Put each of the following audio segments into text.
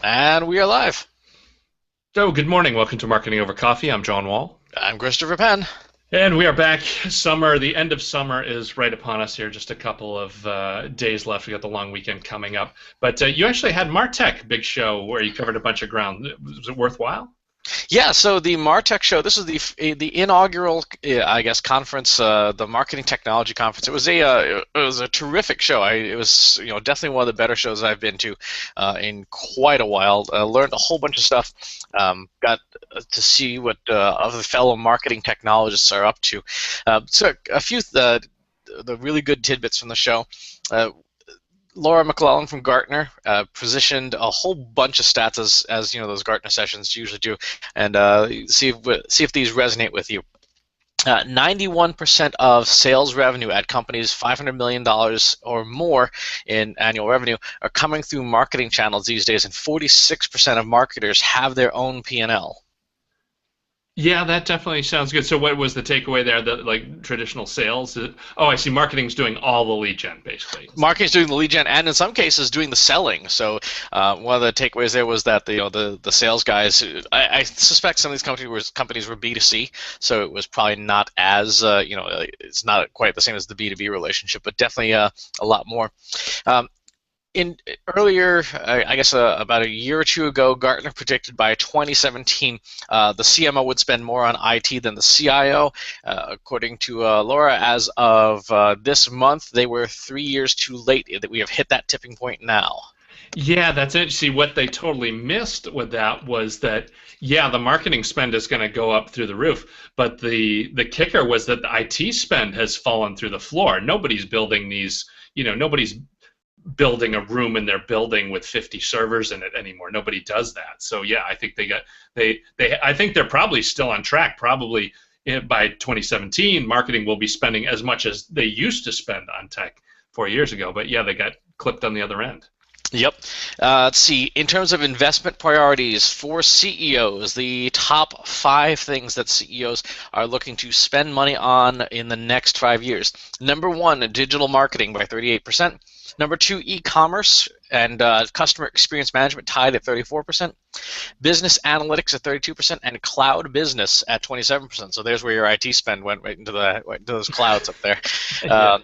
And we are live. So, good morning. Welcome to Marketing Over Coffee. I'm John Wall. I'm Christopher Penn. And we are back. The end of summer is right upon us here. Just a couple of days left. We got the long weekend coming up. But you actually had Martech big show where you covered a bunch of ground. Was it worthwhile? Yeah, so the Martech show. This is the inaugural, I guess, conference, the Marketing Technology Conference. It was a terrific show. It was definitely one of the better shows I've been to in quite a while. Learned a whole bunch of stuff. Got to see what other fellow marketing technologists are up to. So a few the really good tidbits from the show. Laura McClellan from Gartner positioned a whole bunch of stats as those Gartner sessions usually do, and see if these resonate with you. 91% of sales revenue at companies $500 million or more in annual revenue are coming through marketing channels these days, and 46% of marketers have their own P&L. Yeah, that definitely sounds good. So, what was the takeaway there? That like traditional sales? Oh, I see. Marketing's doing all the lead gen, basically. Marketing's doing the lead gen, and in some cases doing the selling. So one of the takeaways there was that the sales guys. I suspect some of these companies were B2C, so it was probably not as it's not quite the same as the B2B relationship, but definitely a lot more. Um, in earlier, I guess about a year or two ago, Gartner predicted by 2017 the CMO would spend more on IT than the CIO. According to Laura, as of this month, they were 3 years too late. That we have hit that tipping point now. Yeah, that's it. See, what they totally missed with that was that, yeah, the marketing spend is going to go up through the roof, but the kicker was that the IT spend has fallen through the floor. Nobody's building these, nobody's building a room in their building with 50 servers in it anymore. Nobody does that. So yeah, I think I think they're probably still on track. Probably by 2017, marketing will be spending as much as they used to spend on tech 4 years ago. But yeah, they got clipped on the other end. Yep. Let's see. In terms of investment priorities for CEOs, the top five things that CEOs are looking to spend money on in the next 5 years. Number one, digital marketing by 38%. Number two, e-commerce and customer experience management tied at 34%. Business analytics at 32%, and cloud business at 27%. So there's where your IT spend went right into those clouds up there. Yeah.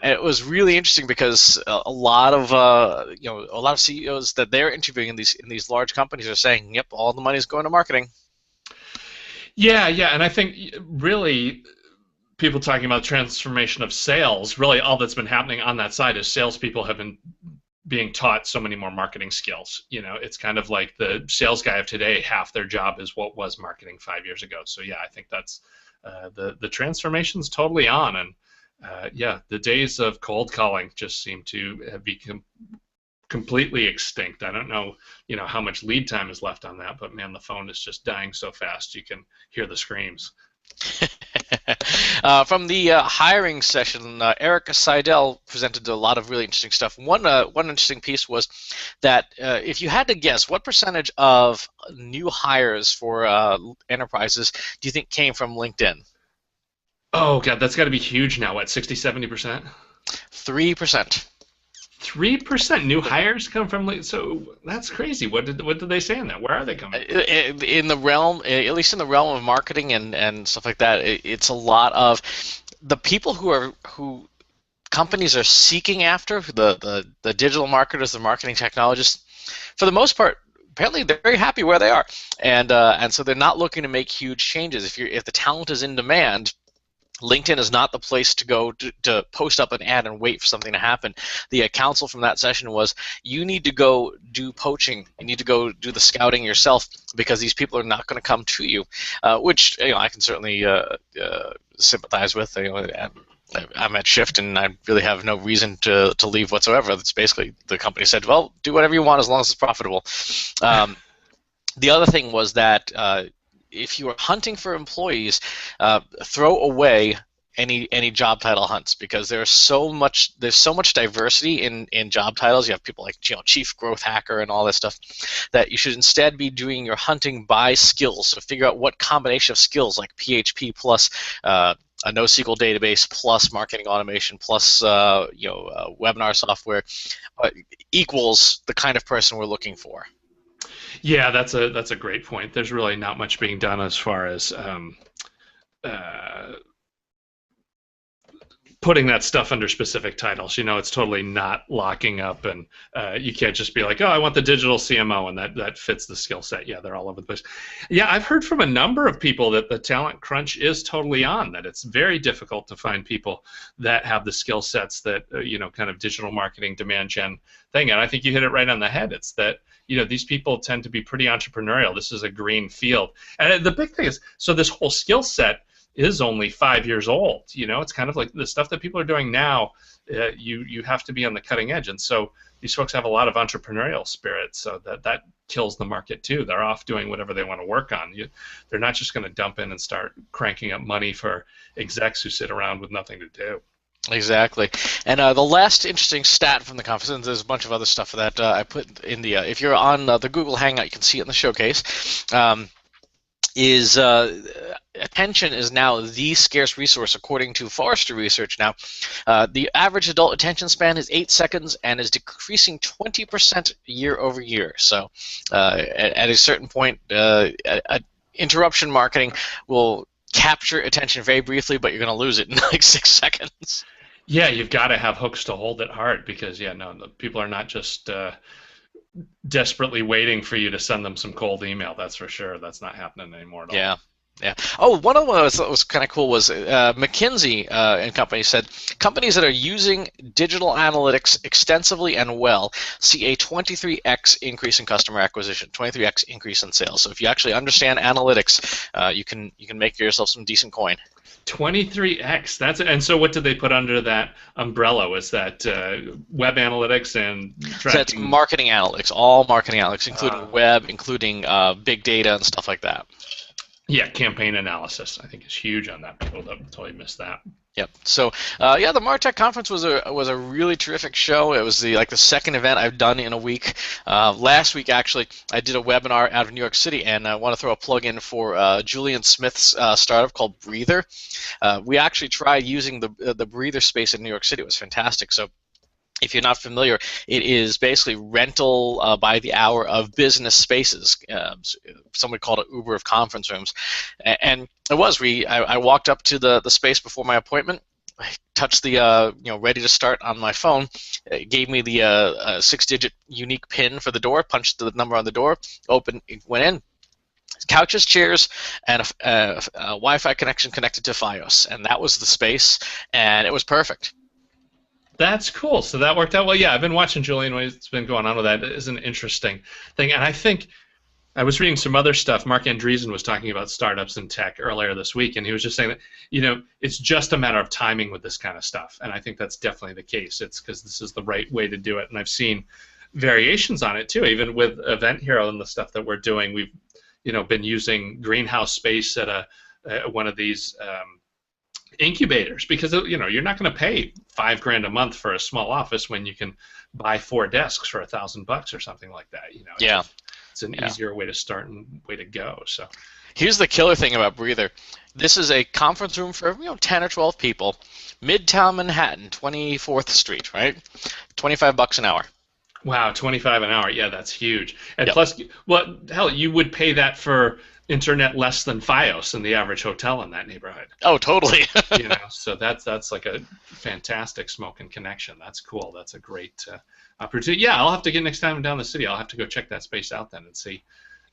And it was really interesting because a lot of CEOs that they're interviewing in these large companies are saying, "Yep, all the money is going to marketing." Yeah, yeah, and I think really people talking about transformation of sales, really all that's been happening on that side is salespeople have been being taught so many more marketing skills. It's kind of like the sales guy of today, half their job is what was marketing 5 years ago. So yeah, I think that's the transformation's totally on, and yeah, the days of cold calling just seem to have become completely extinct. I don't know, how much lead time is left on that, but man, the phone is just dying so fast you can hear the screams. From the hiring session, Eric Seidel presented a lot of really interesting stuff. One interesting piece was that if you had to guess, what percentage of new hires for enterprises do you think came from LinkedIn? Oh god, that's got to be huge now. What, 60, 70%? 3%. 3% new hires come from. So that's crazy. What did they say in that? Where are they coming from? In the realm, at least in the realm of marketing and stuff like that, it's a lot of the people who companies are seeking after, the digital marketers, the marketing technologists. For the most part, apparently they're very happy where they are, and so they're not looking to make huge changes. If the talent is in demand, LinkedIn is not the place to go to post up an ad and wait for something to happen. The counsel from that session was you need to go do poaching. You need to go do the scouting yourself because these people are not going to come to you, which I can certainly sympathize with. I'm at Shift and I really have no reason to leave whatsoever. It's basically the company said, well, do whatever you want as long as it's profitable. The other thing was that if you are hunting for employees, throw away any job title hunts because there's so much diversity in job titles. You have people like chief growth hacker and all this stuff that you should instead be doing your hunting by skills. So figure out what combination of skills like PHP plus a NoSQL database plus marketing automation plus webinar software equals the kind of person we're looking for. Yeah, that's a great point. There's really not much being done as far as uh, putting that stuff under specific titles. It's totally not locking up, and you can't just be like, oh, I want the digital CMO, and that fits the skill set. Yeah, they're all over the place. Yeah, I've heard from a number of people that the talent crunch is totally on. That it's very difficult to find people that have the skill sets that kind of digital marketing demand gen thing. And I think you hit it right on the head. It's that these people tend to be pretty entrepreneurial. This is a green field, and the big thing is, so this whole skill set is only 5 years old. It's kind of like the stuff that people are doing now. You have to be on the cutting edge, and so these folks have a lot of entrepreneurial spirit. So that kills the market too. They're off doing whatever they want to work on. They're not just going to dump in and start cranking up money for execs who sit around with nothing to do. Exactly. And the last interesting stat from the conference, and there's a bunch of other stuff that I put in the, if you're on the Google Hangout, you can see it in the showcase, is attention is now the scarce resource according to Forrester research. Now, the average adult attention span is 8 seconds and is decreasing 20% year over year. So at a certain point, interruption marketing will capture attention very briefly, but you're going to lose it in like 6 seconds. Yeah, you've got to have hooks to hold it hard, because people are not just desperately waiting for you to send them some cold email. That's for sure. That's not happening anymore at all. Yeah. Yeah. Oh, one of the ones that was kind of cool was McKinsey and company said companies that are using digital analytics extensively and well see a 23x increase in customer acquisition, 23x increase in sales. So if you actually understand analytics, you can make yourself some decent coin. 23x. And so what did they put under that umbrella? Was that web analytics and tracking? So that's marketing analytics, all marketing analytics, including web, including big data and stuff like that. Yeah, campaign analysis, I think, is huge on that. People don't totally miss that. Yep. So the MarTech conference was a really terrific show. It was the second event I've done in a week. Last week, actually, I did a webinar out of New York City, and I want to throw a plug in for Julian Smith's startup called Breather. We actually tried using the Breather space in New York City. It was fantastic. So if you're not familiar, it is basically rental by the hour of business spaces. Somebody called it Uber of conference rooms, and it was. I walked up to the space before my appointment. I touched the ready to start on my phone. It gave me the 6-digit unique PIN for the door. Punched the number on the door. Opened. Went in. Couches, chairs, and a Wi-Fi connection connected to Fios, and that was the space, and it was perfect. That's cool. So that worked out well. Yeah, I've been watching Julian. What's been going on with that is an interesting thing. And I think I was reading some other stuff. Mark Andreessen was talking about startups in tech earlier this week, and he was just saying that it's just a matter of timing with this kind of stuff. And I think that's definitely the case. It's because this is the right way to do it. And I've seen variations on it too. Even with Event Hero and the stuff that we're doing, we've been using greenhouse space at one of these incubators, because you're not going to pay $5,000 a month for a small office when you can buy 4 desks for $1,000 or something like that. It's an easier way to start and way to go. So here's the killer thing about Breather. This is a conference room for 10 or 12 people, Midtown Manhattan, 24th Street, right? $25 an hour. Wow, $25 an hour. Yeah, that's huge. And plus, well, hell, you would pay that for internet less than Fios in the average hotel in that neighborhood. Oh, totally. So that's like a fantastic smoking connection. That's cool. That's a great opportunity. Yeah, I'll have to get next time I'm down the city. I'll have to go check that space out then and see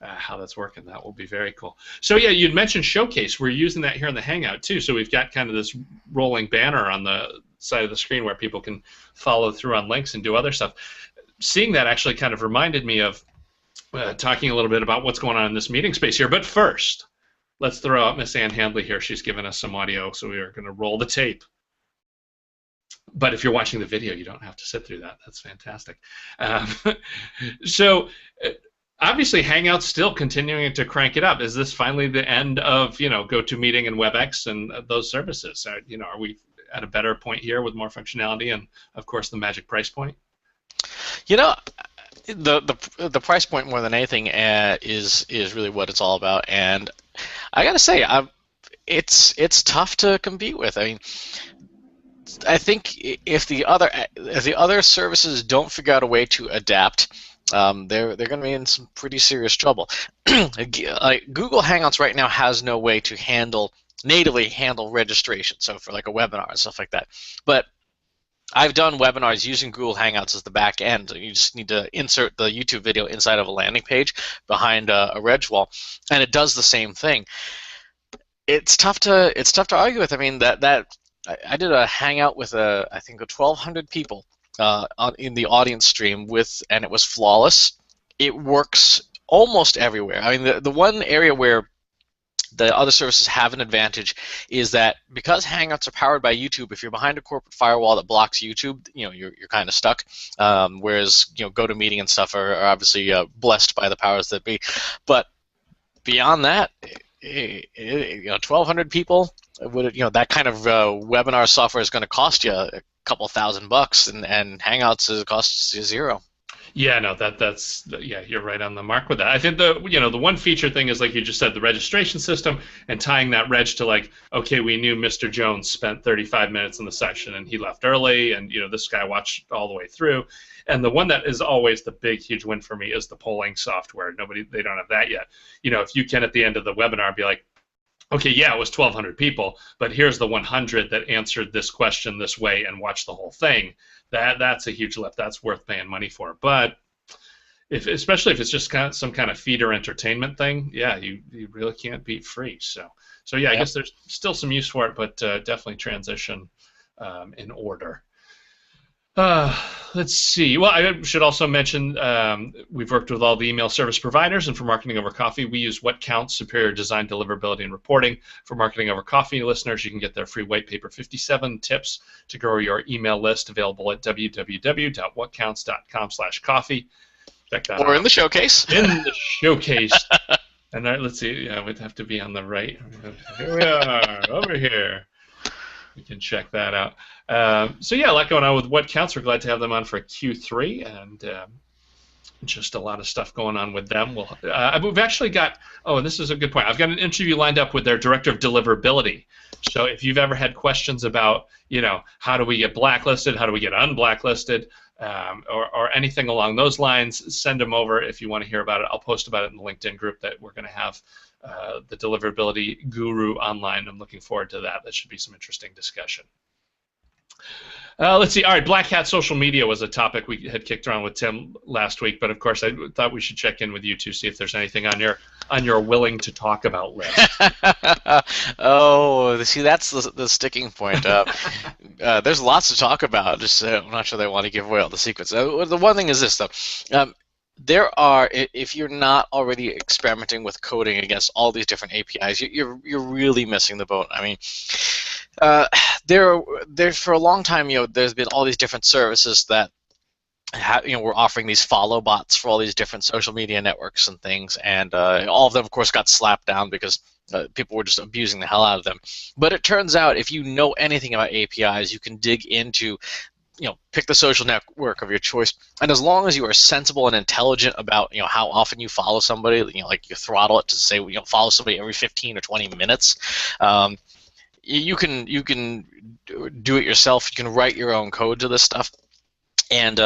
how that's working. That will be very cool. So yeah, you'd mentioned Showcase. We're using that here in the Hangout too. So we've got kind of this rolling banner on the side of the screen where people can follow through on links and do other stuff. Seeing that actually kind of reminded me of talking a little bit about what's going on in this meeting space here. But first, let's throw out Miss Ann Handley here. She's given us some audio, so we are going to roll the tape. But if you're watching the video, you don't have to sit through that. That's fantastic. So obviously, Hangout's still continuing to crank it up. Is this finally the end of GoToMeeting and WebEx and those services? Are we at a better point here with more functionality and, of course, the magic price point? The price point more than anything is really what it's all about, and I gotta say, it's tough to compete with. I mean, I think if the other services don't figure out a way to adapt, they're going to be in some pretty serious trouble. Google Hangouts right now has no way to natively handle registration, so for like a webinar and stuff like that. But I've done webinars using Google Hangouts as the back end. You just need to insert the YouTube video inside of a landing page behind a reg wall, and it does the same thing. It's tough to argue with. I mean, I did a hangout with I think 1,200 people in the audience stream and it was flawless. It works almost everywhere. I mean, the one area where the other services have an advantage is that because Hangouts are powered by YouTube, if you're behind a corporate firewall that blocks YouTube, you're kind of stuck. Whereas GoToMeeting and stuff are obviously blessed by the powers that be. But beyond that, 1,200 people, that kind of webinar software is going to cost you a couple $1,000, and Hangouts costs you zero. Yeah, no, that's you're right on the mark with that. I think the one feature thing is, like you just said, the registration system and tying that reg to, like, okay, we knew Mr. Jones spent 35 minutes in the session and he left early, and this guy watched all the way through. And the one that is always the big, huge win for me is the polling software. They don't have that yet. If you can at the end of the webinar be like, okay, yeah, it was 1,200 people, but here's the 100 that answered this question this way and watched the whole thing. That's a huge lift. That's worth paying money for. But especially if it's just some kind of feeder entertainment thing, yeah, you really can't beat free. So yeah, I guess there's still some use for it, but definitely transition in order. Let's see. Well, I should also mention we've worked with all the email service providers, and for Marketing Over Coffee, we use What Counts: Superior Design, Deliverability, and Reporting. For Marketing Over Coffee listeners, you can get their free white paper, 57 tips to grow your email list, available at www.whatcounts.com/coffee. Check that out. Or in the showcase. In the showcase. And let's see. Yeah, we'd have to be on the right. Here we are, over here. We can check that out. So yeah, a lot going on with What Counts. We're glad to have them on for Q3, and just a lot of stuff going on with them. We've actually got, and this is a good point. I've got an interview lined up with their director of deliverability. So if you've ever had questions about, how do we get blacklisted, how do we get unblacklisted, or anything along those lines, send them over if you want to hear about it. I'll post about it in the LinkedIn group that we're going to have the deliverability guru online. I'm looking forward to that. That should be some interesting discussion. Let's see. All right, Black Hat social media was a topic we had kicked around with Tim last week, but of course I thought we should check in with you to see if there's anything on your willing to talk about list. Oh, see, that's the sticking point. There's lots to talk about. Just I'm not sure they want to give away all the secrets. The one thing is this, though. If you're not already experimenting with coding against all these different APIs, you're really missing the boat. I mean, there for a long time, there's been all these different services that we're offering these follow bots for all these different social media networks and things, and all of them, of course, got slapped down because people were just abusing the hell out of them. But it turns out, if you know anything about APIs, you can dig into, pick the social network of your choice, and as long as you are sensible and intelligent about, how often you follow somebody, like you throttle it to say, follow somebody every 15 or 20 minutes, you can do it yourself. You can write your own code to this stuff, and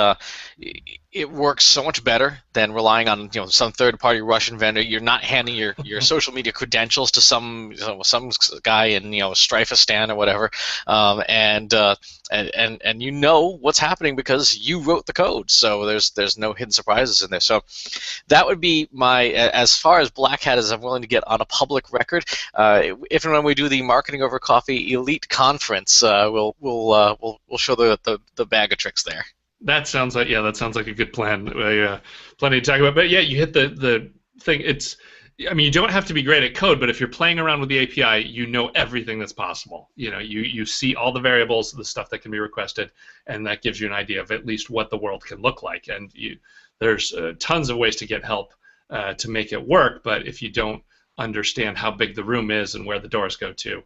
it works so much better than relying on some third-party Russian vendor. You're not handing your social media credentials to some guy in Strifistan or whatever, and you know what's happening because you wrote the code. So there's no hidden surprises in there. So that would be my, as far as Black Hat as I'm willing to get on a public record. If and when we do the Marketing Over Coffee Elite Conference, we'll show the bag of tricks there. That sounds like a good plan. Plenty to talk about. But yeah, you hit the thing. You don't have to be great at code, but if you're playing around with the API, you know everything that's possible. You see all the variables, the stuff that can be requested, and that gives you an idea of at least what the world can look like. And there's tons of ways to get help to make it work. But if you don't understand how big the room is and where the doors go to,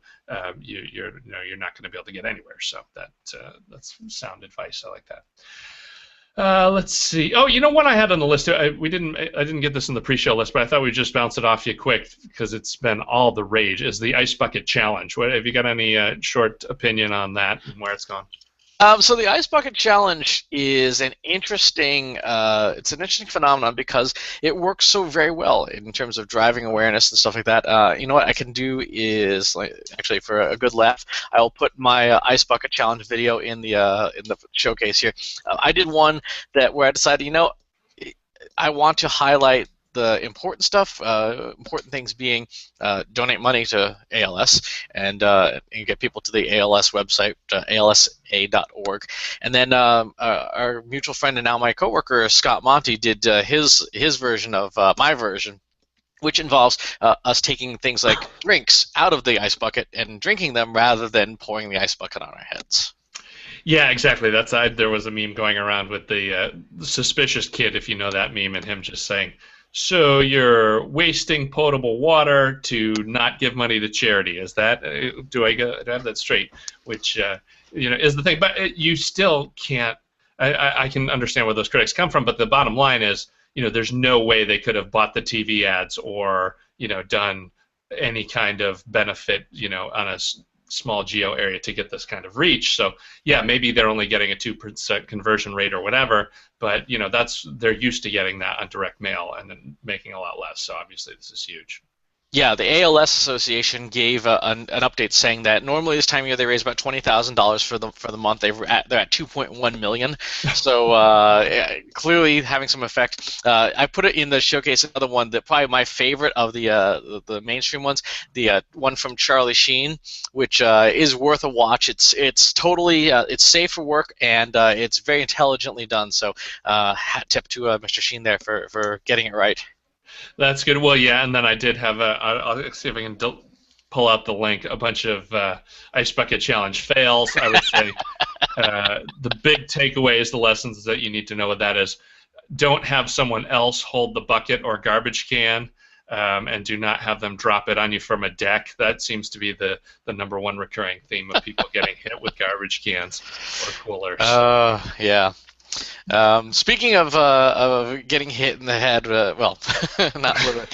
you're not going to be able to get anywhere. So that's sound advice. I like that. Let's see. Oh, one I had on the list. I didn't get this in the pre-show list, but I thought we'd just bounce it off you quick because it's been all the rage. Is the Ice Bucket Challenge? Have you got any short opinion on that and where it's gone? So the ice bucket challenge is it's an interesting phenomenon because it works so very well in terms of driving awareness and stuff like that. You know what I can do is, like, actually, for a good laugh, I'll put my ice bucket challenge video in the showcase here. I did one where I decided, I want to highlight the important stuff, important things being donate money to ALS and get people to the ALS website, alsa.org. And then our mutual friend and now my coworker, Scott Monty, did his version of my version, which involves us taking things like drinks out of the ice bucket and drinking them rather than pouring the ice bucket on our heads. Yeah, exactly. There was a meme going around with the suspicious kid, if you know that meme, and him just saying, "So you're wasting potable water to not give money to charity? Is that do I have that straight?" Which is the thing. But you still can't. I can understand where those critics come from, but the bottom line is, there's no way they could have bought the TV ads or done any kind of benefit on a small geo area to get this kind of reach. So yeah, maybe they're only getting a 2% conversion rate or whatever, but they're used to getting that on direct mail and then making a lot less. So obviously this is huge. Yeah, the ALS Association gave an update saying that normally this time of year they raise about $20,000 for the month. They're at 2.1 million, so clearly having some effect. I put it in the showcase another one that probably my favorite of the mainstream ones, the one from Charlie Sheen, which is worth a watch. It's totally it's safe for work and it's very intelligently done. So hat tip to Mr. Sheen there for getting it right. That's good. Well, yeah, and then I did have I'll see if I can pull out the link, a bunch of Ice Bucket Challenge fails. I would say the big takeaways, the lessons that you need to know what that is. Don't have someone else hold the bucket or garbage can, and do not have them drop it on you from a deck. That seems to be the number one recurring theme of people getting hit with garbage cans or coolers. Yeah. Speaking of getting hit in the head, well, not literally.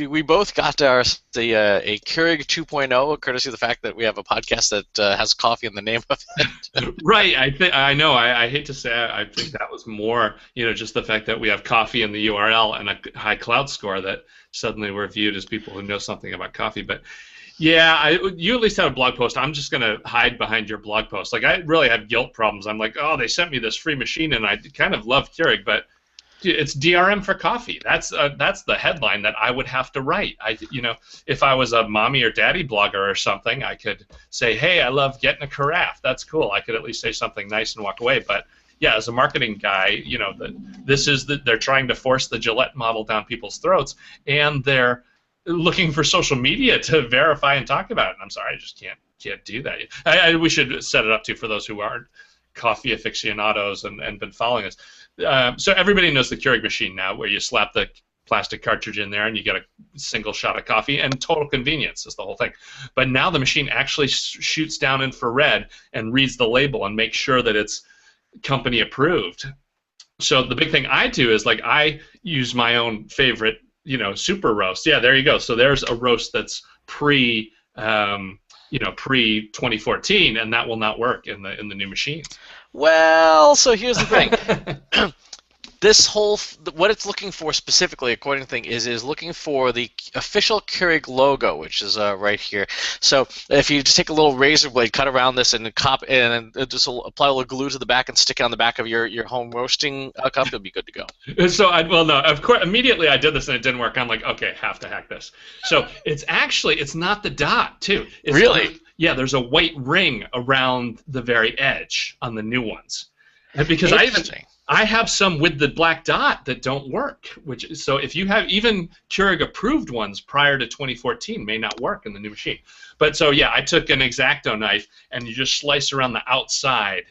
We both got a Keurig 2.0, courtesy of the fact that we have a podcast that has coffee in the name of it. Right. I know. I hate to say it, I think that was more, just the fact that we have coffee in the URL and a high cloud score that suddenly we're viewed as people who know something about coffee. But yeah, you at least have a blog post. I'm just going to hide behind your blog post. Like, I really have guilt problems. I'm like, oh, they sent me this free machine, and I kind of love Keurig, but it's DRM for coffee. That's the headline that I would have to write. If I was a mommy or daddy blogger or something, I could say, hey, I love getting a carafe. That's cool. I could at least say something nice and walk away. But yeah, as a marketing guy, they're trying to force the Gillette model down people's throats, and they're looking for social media to verify and talk about it. And I'm sorry, I just can't do that. We should set it up for those who aren't coffee aficionados and been following us. So everybody knows the Keurig machine now, where you slap the plastic cartridge in there and you get a single shot of coffee, and total convenience is the whole thing. But now the machine actually shoots down infrared and reads the label and makes sure that it's company approved. So the big thing I do is, like, I use my own favorite super roast. Yeah, there you go. So there's a roast that's pre 2014, and that will not work in the new machine. Well, so here's the thing. What it's looking for specifically, according to the thing, is looking for the official Keurig logo, which is right here. So if you just take a little razor blade, cut around this, and just apply a little glue to the back and stick it on the back of your home roasting cup, it'll be good to go. So of course, immediately I did this and it didn't work. I'm like, okay, have to hack this. So it's not the dot too. Really? Yeah, there's a white ring around the very edge on the new ones, and because I have some with the black dot that don't work. So if you have even Keurig approved ones prior to 2014, may not work in the new machine. But so yeah, I took an X-Acto knife and you just slice around the outside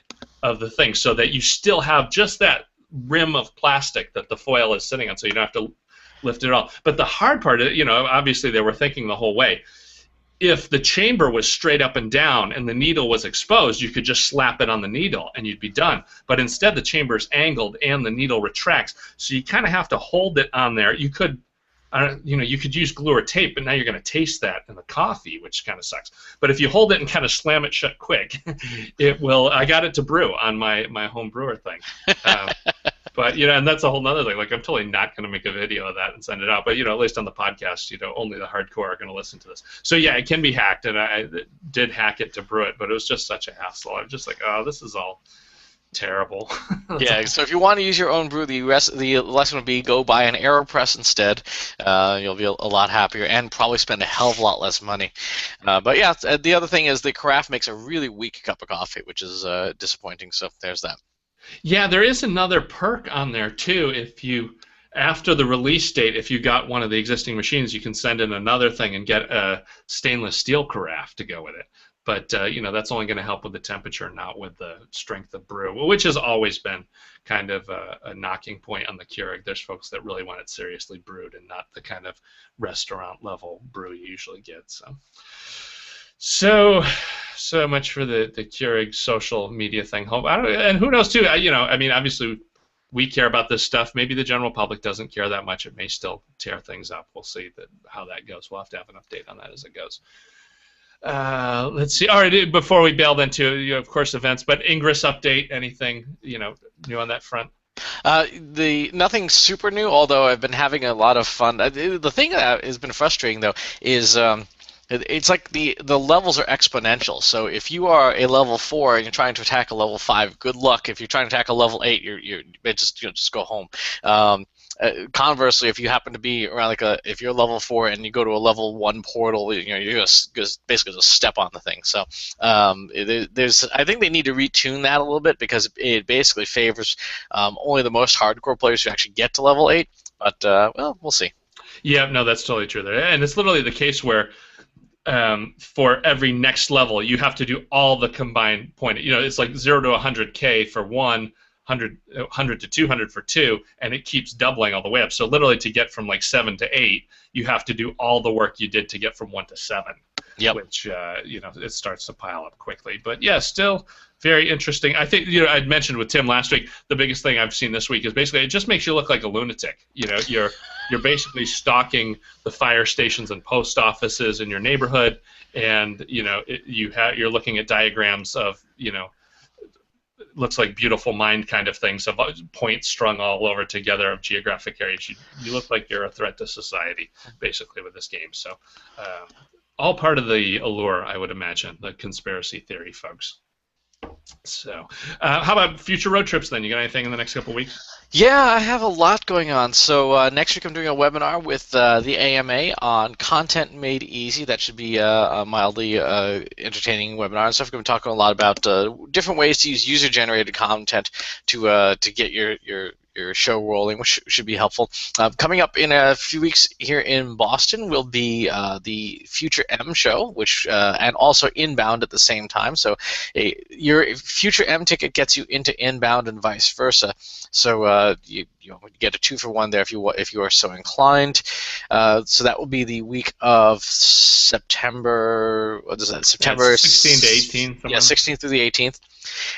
of the thing so that you still have just that rim of plastic that the foil is sitting on, so you don't have to lift it all. But the hard part, obviously they were thinking the whole way. If the chamber was straight up and down and the needle was exposed, you could just slap it on the needle and you'd be done. But instead, the chamber is angled and the needle retracts, so you kind of have to hold it on there. You could, you could use glue or tape, but now you're going to taste that in the coffee, which kind of sucks. But if you hold it and kind of slam it shut quick, it will. I got it to brew on my home brewer thing. But and that's a whole nother thing. Like, I'm totally not going to make a video of that and send it out. But at least on the podcast, only the hardcore are going to listen to this. So yeah, it can be hacked, and I did hack it to brew it, but it was just such a hassle. I'm just like, oh, this is all terrible. Yeah, so if you want to use your own brew, the lesson would be go buy an AeroPress instead. You'll be a lot happier and probably spend a hell of a lot less money. But yeah, the other thing is the carafe makes a really weak cup of coffee, which is disappointing. So there's that. Yeah, there is another perk on there too. After the release date, if you got one of the existing machines, you can send in another thing and get a stainless steel carafe to go with it. But that's only going to help with the temperature, not with the strength of brew, which has always been kind of a knocking point on the Keurig. There's folks that really want it seriously brewed and not the kind of restaurant level brew you usually get. So much for the Keurig social media thing. And who knows too? Obviously we care about this stuff. Maybe the general public doesn't care that much. It may still tear things up. We'll see how that goes. We'll have to have an update on that as it goes. Let's see. All right, before we bail into of course events, but Ingress update. Anything new on that front? Nothing super new. Although I've been having a lot of fun. The thing that has been frustrating though is. It's like the levels are exponential. So if you are a level 4 and you're trying to attack a level 5, good luck. If you're trying to attack a level 8, you're just go home. Conversely, if you happen to be around if you're level 4 and you go to a level 1 portal, you're just basically just step on the thing. So I think they need to retune that a little bit because it basically favors only the most hardcore players who actually get to level 8. But well, we'll see. Yeah, no, that's totally true there, and it's literally the case where. For every next level, you have to do all the combined point. It's like 0 to 100K for 1, 100 to 200 for 2, and it keeps doubling all the way up. So literally to get from like 7 to 8, you have to do all the work you did to get from 1 to 7. Yep. Which it starts to pile up quickly. But yeah, still very interesting. I think I'd mentioned with Tim last week, the biggest thing I've seen this week is basically it just makes you look like a lunatic. You're basically stalking the fire stations and post offices in your neighborhood, and you're looking at diagrams of looks like beautiful mind kind of things of points strung all over together of geographic areas. You look like you're a threat to society basically with this game. So all part of the allure, I would imagine, the conspiracy theory folks. So, how about future road trips then? You got anything in the next couple of weeks? Yeah, I have a lot going on. So next week I'm doing a webinar with the AMA on content made easy. That should be a mildly entertaining webinar and stuff. We're going to be talking a lot about different ways to use user-generated content to get your show rolling, which should be helpful. Coming up in a few weeks here in Boston will be the Future M show, which and also Inbound at the same time. So your Future M ticket gets you into Inbound and vice versa. So you get a 2-for-1 there if you are so inclined. So that will be the week of September. What is that? September 16 to 18. Yeah, 16th through the 18th,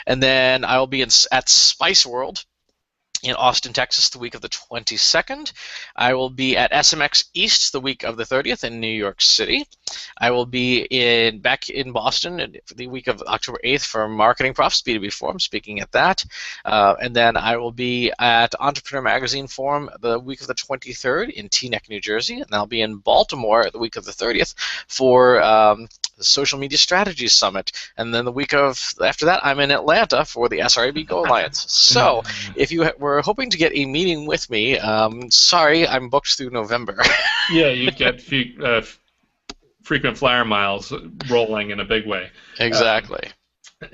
and then I will be at Spice World in Austin, Texas, the week of the 22nd. I will be at SMX East the week of the 30th in New York City. I will be back in Boston for the week of October 8th for Marketing Profs B2B Forum, speaking at that. And then I will be at Entrepreneur Magazine Forum the week of the 23rd in Teaneck, New Jersey. And I'll be in Baltimore the week of the 30th for the Social Media Strategies Summit. And then the week after that, I'm in Atlanta for the SRAB Go Alliance. So if you were hoping to get a meeting with me, sorry, I'm booked through November. Yeah, you get frequent flyer miles rolling in a big way. Exactly.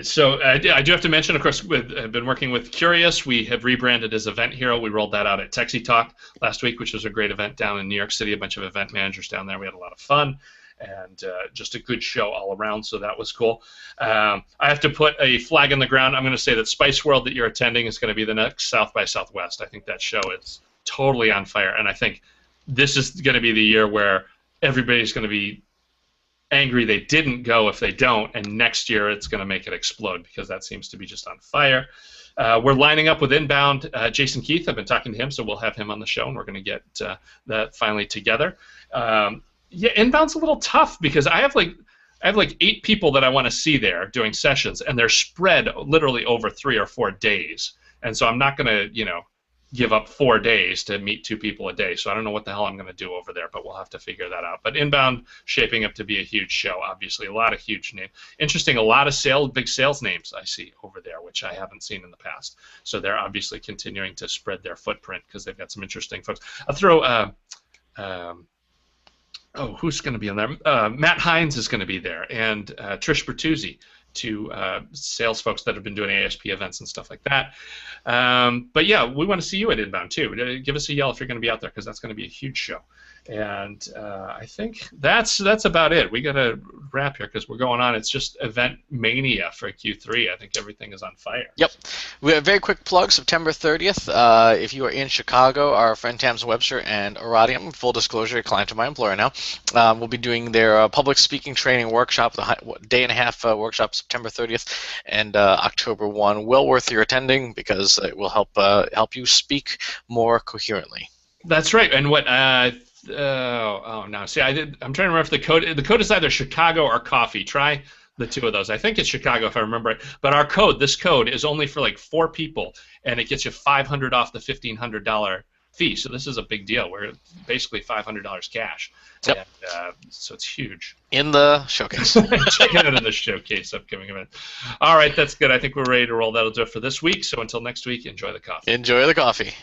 So I do have to mention, of course, I've been working with Curious. We have rebranded as Event Hero. We rolled that out at Texie Talk last week, which was a great event down in New York City. A bunch of event managers down there. We had a lot of fun. And just a good show all around, so that was cool. I have to put a flag in the ground. I'm going to say that Spice World that you're attending is going to be the next South by Southwest. I think that show is totally on fire, and I think this is going to be the year where everybody's going to be angry they didn't go if they don't, and next year it's going to make it explode because that seems to be just on fire. We're lining up with Inbound. Jason Keith, I've been talking to him, so we'll have him on the show, and we're going to get that finally together. Yeah, Inbound's a little tough because I have like 8 people that I want to see there doing sessions, and they're spread literally over 3 or 4 days. And so I'm not going to, give up 4 days to meet 2 people a day. So I don't know what the hell I'm going to do over there, but we'll have to figure that out. But Inbound shaping up to be a huge show, obviously. A lot of huge names. Interesting, a lot of big sales names I see over there, which I haven't seen in the past. So they're obviously continuing to spread their footprint because they've got some interesting folks. I'll throw... who's going to be on there? Matt Hines is going to be there, and Trish Bertuzzi, 2 sales folks that have been doing ASP events and stuff like that. But yeah, we want to see you at Inbound too. Give us a yell if you're going to be out there, because that's going to be a huge show. And I think that's about it. We got to wrap here because we're going on. It's just event mania for Q3. I think everything is on fire. Yep. We have a very quick plug, September 30th. If you are in Chicago, our friend Tams Webster and Aradium, full disclosure, a client of my employer now, will be doing their public speaking training workshop, the day-and-a-half workshop, September 30th and October 1. Well worth your attending because it will help you speak more coherently. That's right. And what... no. See, I'm trying to remember if the code is either Chicago or coffee. Try the 2 of those. I think it's Chicago if I remember it. But this code is only for like 4 people, and it gets you $500 off the $1,500 fee. So this is a big deal. We're basically $500 cash. Yep. And, so it's huge. In the showcase. Check it out in the showcase upcoming event. All right, that's good. I think we're ready to roll. That'll do it for this week. So until next week, enjoy the coffee. Enjoy the coffee.